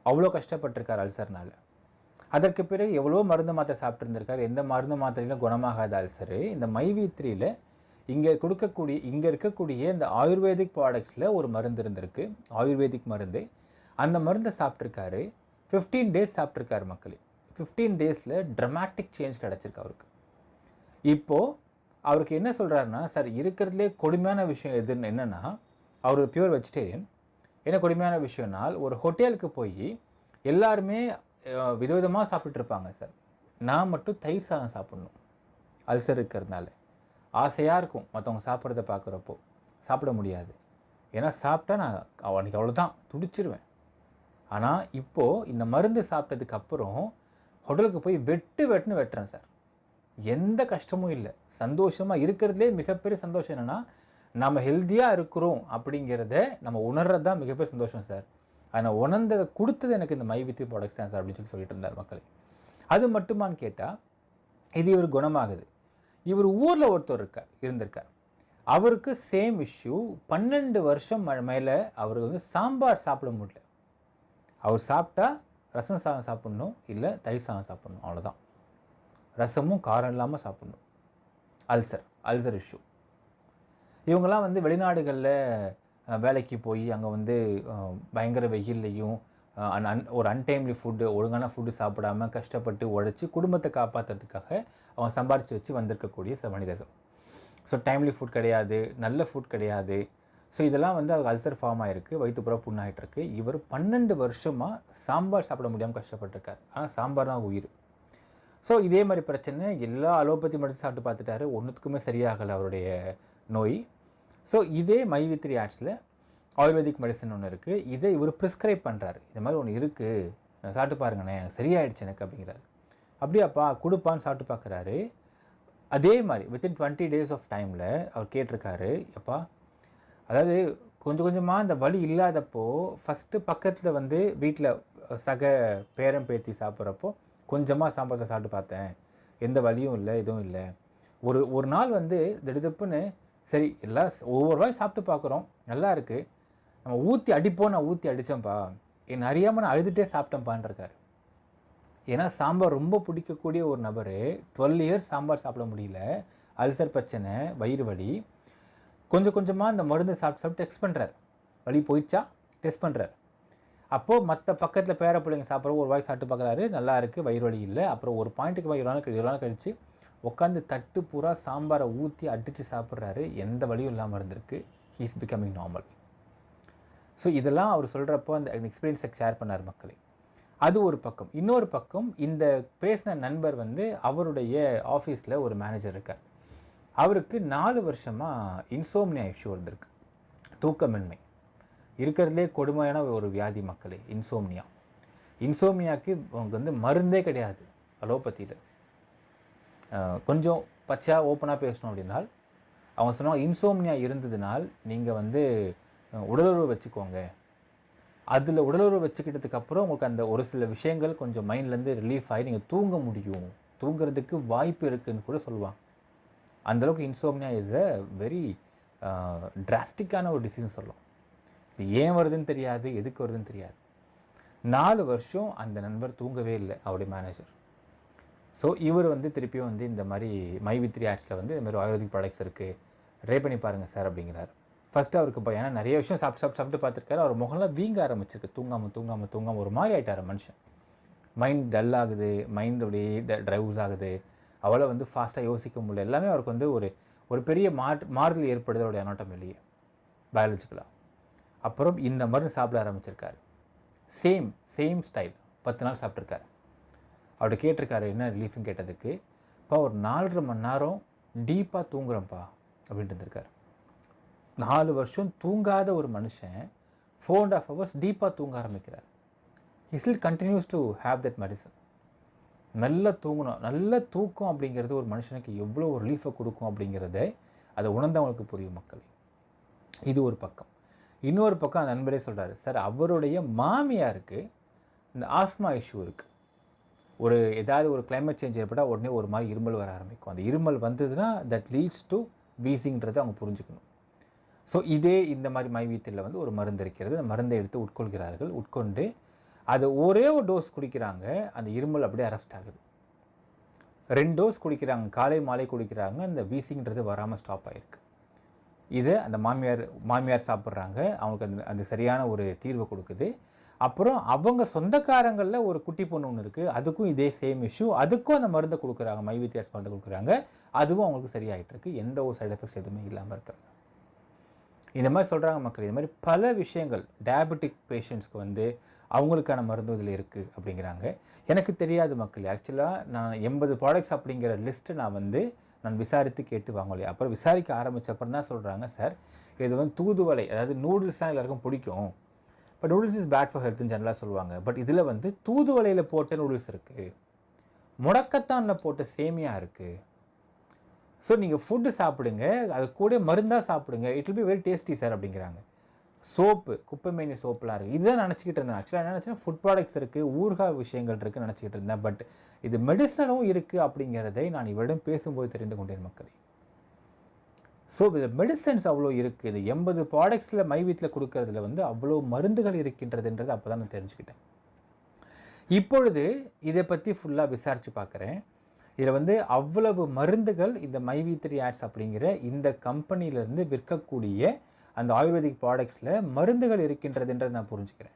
அவ்வளோ கஷ்டப்பட்டிருக்கார் அல்சர்னால். அதற்கு பிறகு எவ்வளோ மருந்து மாத்திரை சாப்பிட்ருந்துருக்கார், எந்த மருந்து மாத்திரையிலும் குணமாகாத அல்சரு இந்த மைவி3யில் இங்கே இருக்கக்கூடிய இந்த ஆயுர்வேதிக் ப்ராடக்ட்ஸில் ஒரு மருந்து இருந்திருக்கு, ஆயுர்வேதிக் மருந்து. அந்த மருந்தை சாப்பிட்ருக்காரு, 15 டேஸ் சாப்பிட்ருக்காரு மக்களே. 15 டேஸில் ட்ரமாட்டிக் சேஞ்ச் கிடச்சிருக்கு அவருக்கு. இப்போது அவருக்கு என்ன சொல்கிறாருன்னா, சார் இருக்கிறதுலே கொடுமையான விஷயம் எதுன்னு என்னென்னா, அவர் பியூர் வெஜிடேரியன். என்ன கொடுமையான விஷயம்னால், ஒரு ஹோட்டலுக்கு போய் எல்லாருமே விதவிதமாக சாப்பிட்டுருப்பாங்க சார், நான் மட்டும் தயிர் சாதம் சாப்பிட்ணும். அல்சர் இருக்கிறதுனால ஆசையாக இருக்கும் மற்றவங்க சாப்பிட்றத பார்க்குறப்போ, சாப்பிட முடியாது. ஏன்னா சாப்பிட்டா நான் அன்றைக்கி அவ்வளோதான் துடிச்சிருவேன். ஆனால் இப்போது இந்த மருந்து சாப்பிட்டதுக்கப்புறம் ஹோட்டலுக்கு போய் வெட்டுன்னு வெட்டுறேன் சார், எந்த கஷ்டமும் இல்லை, சந்தோஷமாக இருக்கிறதுலே மிகப்பெரிய சந்தோஷம் என்னென்னா நம்ம ஹெல்த்தியாக இருக்கிறோம் அப்படிங்கிறத நம்ம உணர்றது தான் மிகப்பெரிய சந்தோஷம் சார். ஆனால் உணர்ந்ததை கொடுத்தது எனக்கு இந்த மைவி3 ப்ராடக்ட்ஸ் தான் சார் அப்படின்னு சொல்லிட்டு இருந்தார் மக்களே. அது மட்டுமான்னு கேட்டால் இது இவர் குணமாகுது. இவர் ஊரில் ஒருத்தர் இருந்திருக்கார், அவருக்கு சேம் இஷ்யூ. 12 வருஷம் மேலே அவருக்கு சாம்பார் சாப்பிட முடியல. அவர் சாப்பிட்டா ரசம் சாதம் சாப்பிட்ணும், இல்லை தயிர் சாதம் சாப்பிட்ணும், அவ்வளோதான். ரசமும் காரம் இல்லாமல் சாப்பிட்ணும். Ulcer issue. இவங்கெல்லாம் வெளிநாடுகளில் வேலைக்கு போய் அங்கே பயங்கர வெயில்லையும் ஒரு அன்டைம்லி ஃபுட்டு, ஒழுங்கான ஃபுட்டு சாப்பிடாமல் கஷ்டப்பட்டு உழைச்சி குடும்பத்தை காப்பாற்றுறதுக்காக அவங்க சம்பாரித்து வச்சு வந்திருக்கக்கூடிய சில மனிதர்கள். ஸோ டைம்லி ஃபுட் கிடையாது, நல்ல ஃபுட் கிடையாது. ஸோ இதெல்லாம் அது அல்சர் ஃபார்ம் ஆகிருக்கு, வயிற்றுப்புற புண்ணாகிட்டுருக்கு. இவர் 12 வருஷமாக சாம்பார் சாப்பிட முடியாமல் கஷ்டப்பட்டிருக்கார். ஆனால் சாம்பார் தான் உயிர். ஸோ இதே மாதிரி பிரச்சனை எல்லா அலோபதி மருந்து சாப்பிட்டு பார்த்துட்டாரு, ஒன்றுத்துக்குமே சரியாகலை அவருடைய நோய். ஸோ இதே மைவி3 ஆட்ஸில் ஆயுர்வேதிக் மெடிசன் ஒன்று இருக்குது, இதை இவர் ப்ரிஸ்கிரைப் பண்ணுறாரு. இந்த மாதிரி ஒன்று இருக்குது, சாப்பிட்டு பாருங்கண்ணே, எனக்கு சரியாயிடுச்சு எனக்கு அப்படிங்கிறாரு. அப்படியாப்பா கொடுப்பான்னு சாப்பிட்டு பார்க்குறாரு. அதே மாதிரி வித்தின் 20 days ஆஃப் டைமில் அவர் கேட்டிருக்காரு, எப்பா அதாவது கொஞ்சம் கொஞ்சமாக இந்த வலி இல்லாதப்போ ஃபஸ்ட்டு பக்கத்தில் வீட்டில் சக பேரம் பேத்தி சாப்பிட்றப்போ கொஞ்சமாக சாம்பார் சாப்பிட்டு பார்த்தேன், எந்த வலியும் இல்லை, எதுவும் இல்லை. ஒரு நாள் திடுப்புன்னு சரி எல்லாம் ஒவ்வொரு வாய் சாப்பிட்டு பார்க்குறோம், நல்லா இருக்குது, நம்ம ஊற்றி அடிப்போம், நான் ஊற்றி அடித்தேன்ப்பா, என் அறியாமல் நான் அழுதுகிட்டே சாப்பிட்டேன்ப்பான்ருக்காரு. ஏன்னா சாம்பார் ரொம்ப பிடிக்கக்கூடிய ஒரு நபர் 12 இயர்ஸ் சாம்பார் சாப்பிட முடியல, அல்சர் பிரச்சனை, வயிறு வலி. கொஞ்சம் கொஞ்சமாக அந்த மருந்து சாப்பிட்டு டெஸ்ட் பண்ணுறாரு, வலி போயிடுச்சா டெஸ்ட் பண்ணுறாரு. அப்போது மற்ற பக்கத்தில் பேர பிள்ளைங்க சாப்பிட்ற ஒரு வாய் சாப்பிட்டு பார்க்குறாரு, நல்லா இருக்குது, வயிறு வலி இல்லை. அப்புறம் ஒரு பாயிண்ட்டுக்கு 20 நாள் கழித்து உட்காந்து தட்டு பூரா சாம்பாரை ஊற்றி அடித்து சாப்பிட்றாரு, எந்த வலியும் இல்லாமல் இருந்திருக்கு. He is becoming normal. So இதெல்லாம் அவர் சொல்கிறப்போ அந்த எக்ஸ்பீரியன்ஸை ஷேர் பண்ணார் மக்களே. அது ஒரு பக்கம். இன்னொரு பக்கம் இந்த பேசின நண்பர் அவருடைய ஆஃபீஸில் ஒரு மேனேஜர் இருக்கார். அவருக்கு 4 வருஷமாக இன்சோம்னியா இஷ்யூ இருந்திருக்கு, தூக்கமின்மை. இருக்கிறதுலே கொடுமையான ஒரு வியாதி மக்களே இன்சோம்னியா. இன்சோம்னியாவுக்கு அவங்க மருந்தே கிடையாது அலோபதியில். கொஞ்சம் பச்சையாக ஓப்பனாக பேசணும் அப்படின்னால் அவங்க சொன்னாங்க, இன்சோம்னியா இருந்ததுனால் நீங்கள் உடலுறவு வச்சுக்கோங்க, அதில் உடலுறவு வச்சுக்கிட்டதுக்கப்புறம் உங்களுக்கு அந்த ஒரு சில விஷயங்கள் கொஞ்சம் மைண்ட்லேருந்து ரிலீஃப் ஆகி நீங்கள் தூங்க முடியும், தூங்குறதுக்கு வாய்ப்பு இருக்குதுன்னு கூட சொல்லுவாங்க. அந்தளவுக்கு இன்சோம்னியா இஸ் அ வெரி டிராஸ்டிக்கான ஒரு டிசீஸ் சொல்லலாம். இது ஏன் வருதுன்னு தெரியாது, எதுக்கு வருதுன்னு தெரியாது. 4 வருஷம் அந்த நண்பர் தூங்கவே இல்லை, அவருடைய மேனேஜர். ஸோ இவர் திருப்பியும் இந்த மாதிரி மைவி3 ஆட்ஸில் இந்த மாதிரி ஆயுர்வேதிக் ப்ராடக்ட்ஸ் இருக்குது, ட்ரை பண்ணி பாருங்கள் சார் அப்படிங்கிறார். ஃபஸ்ட்டு அவருக்கு ஏன்னா நிறைய விஷயம் சாப்பிட்டு பார்த்துருக்காரு, அவர் முகம்லாம் வீங்க ஆரம்பிச்சிருக்கு, தூங்காமல் ஒரு மாதிரி ஆகிட்டார் மனுஷன். மைண்ட் டல் ஆகுது, மைண்ட் அப்படியே ட்ரைவ்ஸ் ஆகுது, அவளை ஃபாஸ்ட்டாக யோசிக்க முடியல, எல்லாமே அவருக்கு ஒரு பெரிய மாறுதல் ஏற்படுது அவருடைய அனாட்டம் வெளியே பயாலஜிக்கலாக. அப்புறம் இந்த மருந்து சாப்பிட ஆரம்பிச்சிருக்காரு, சேம் ஸ்டைல் 10 நாள் சாப்பிட்ருக்காரு. அவர்கிட்ட கேட்டிருக்காரு என்ன ரிலீஃப்னு கேட்டதுக்கு, இப்போ ஒரு 4.5 மணி நேரம் டீப்பாக தூங்குறேன்ப்பா அப்படின்ட்டு இருந்திருக்காரு. 4 வருஷம் தூங்காத ஒரு மனுஷன் 4.5 hours டீப்பாக தூங்க ஆரம்பிக்கிறார். He still continues to have that medicine. நல்லா தூங்கணும், நல்ல தூக்கம் அப்படிங்கிறது ஒரு மனுஷனுக்கு எவ்வளோ ஒரு ரிலீஃபை கொடுக்கும் அப்படிங்கிறத அதை உணர்ந்தவங்களுக்கு புரியும் மக்களே. இது ஒரு பக்கம். இன்னொரு பக்கம் அந்த நண்பரே சொல்கிறாரு, சார் அவருடைய மாமியாருக்கு இந்த ஆஸ்மா இஷ்யூ இருக்குது. ஏதாவது ஒரு கிளைமேட் சேஞ்ச் ஏற்பட்டால் உடனே ஒரு மாதிரி இருமல் வர ஆரம்பிக்கும். அந்த இருமல் வந்ததுன்னா தட் லீட்ஸ் டு வீசிங்கிறத அவங்க புரிஞ்சுக்கணும். ஸோ இந்த மாதிரி மைவி3யில் ஒரு மருந்து இருக்கிறது, அந்த மருந்தை எடுத்து உட்கொள்கிறார்கள். உட்கொண்டு அது ஒரே ஒரு டோஸ் குடிக்கிறாங்க, அந்த இருமல் அப்படியே அரெஸ்ட் ஆகுது. 2 டோஸ் குடிக்கிறாங்க, காலை மாலை குடிக்கிறாங்க, அந்த வீசிங்கிறது வராமல் ஸ்டாப் ஆகிருக்கு. இதை அந்த மாமியார் சாப்பிட்றாங்க, அவங்களுக்கு அந்த சரியான ஒரு தீர்வு கொடுக்குது. அப்புறம் அவங்க சொந்தக்காரங்களில் ஒரு குட்டி பொண்ணு ஒன்று இருக்குது, அதுக்கும் இதே சேம் இஷ்யூ, அதுக்கும் அந்த மருந்தை கொடுக்குறாங்க, மைவித்தியாஸ் மருந்து கொடுக்குறாங்க, அதுவும் அவங்களுக்கு சரியாயிட்டு இருக்கு, எந்த ஒரு சைடு எஃபெக்ட்ஸ் எதுவுமே இல்லாமல் இருக்கிறாங்க. இந்த மாதிரி சொல்கிறாங்க மக்கள். இது மாதிரி பல விஷயங்கள் டயபெட்டிக் பேஷண்ட்ஸ்க்கு வந்து அவங்களுக்கான மருந்து இதில் இருக்குது அப்படிங்கிறாங்க. எனக்கு தெரியாது மக்கள். ஆக்சுவலாக நான் 80 ப்ராடக்ட்ஸ் அப்படிங்கிற லிஸ்ட்டு நான் விசாரித்து கேட்டு வாங்கலையே. அப்புறம் விசாரிக்க ஆரம்பித்த அப்புறம் தான் சொல்கிறாங்க, சார் இது வந்து தூதுவளை, அதாவது நூடுல்ஸ்லாம் எல்லாருக்கும் பிடிக்கும், but noodles is bad for ஹெல்த்னு ஜெனரலாக சொல்லுவாங்க. பட் இதில் வந்து தூதுவளையில் போட்ட நூடுல்ஸ் இருக்குது, முடக்கத்தானில் போட்ட சேமியா இருக்குது. ஸோ நீங்கள் ஃபுட்டு சாப்பிடுங்க, அது கூட மருந்தாக சாப்பிடுங்க, it will be very tasty sir அப்படிங்கிறாங்க. சோப்பு, குப்பைமேனி சோப்புலாம் இருக்குது. இதுதான் நினச்சிக்கிட்டு இருந்தேன். ஆக்சுவலாக என்ன நினச்சேன்னா ஃபுட் ப்ராடக்ட்ஸ் இருக்குது, ஊறுகாய் விஷயங்கள் இருக்குதுன்னு நினச்சிக்கிட்டு இருந்தேன். பட் இது மெடிசனும் இருக்குது அப்படிங்கிறதை நான் இவரிடம் பேசும்போது தெரிந்து கொண்டேன் மக்களே. ஸோ இது மெடிசன்ஸ் அவ்வளோ இருக்குது. இது 80 ப்ராடக்ட்ஸில் மைவீட்டில் கொடுக்கறதுல வந்து அவ்வளோ மருந்துகள் இருக்கின்றதுன்றது அப்போ தான் நான் தெரிஞ்சுக்கிட்டேன். இப்பொழுது இதை பற்றி ஃபுல்லாக விசாரித்து பார்க்குறேன். இதில் வந்து அவ்வளவு மருந்துகள் இந்த மைவி3 ஆட்ஸ் அப்படிங்கிற இந்த கம்பெனியிலேருந்து விற்கக்கூடிய அந்த ஆயுர்வேதிக் ப்ராடக்ட்ஸில் மருந்துகள் இருக்கின்றதுன்றது நான் புரிஞ்சுக்கிறேன்.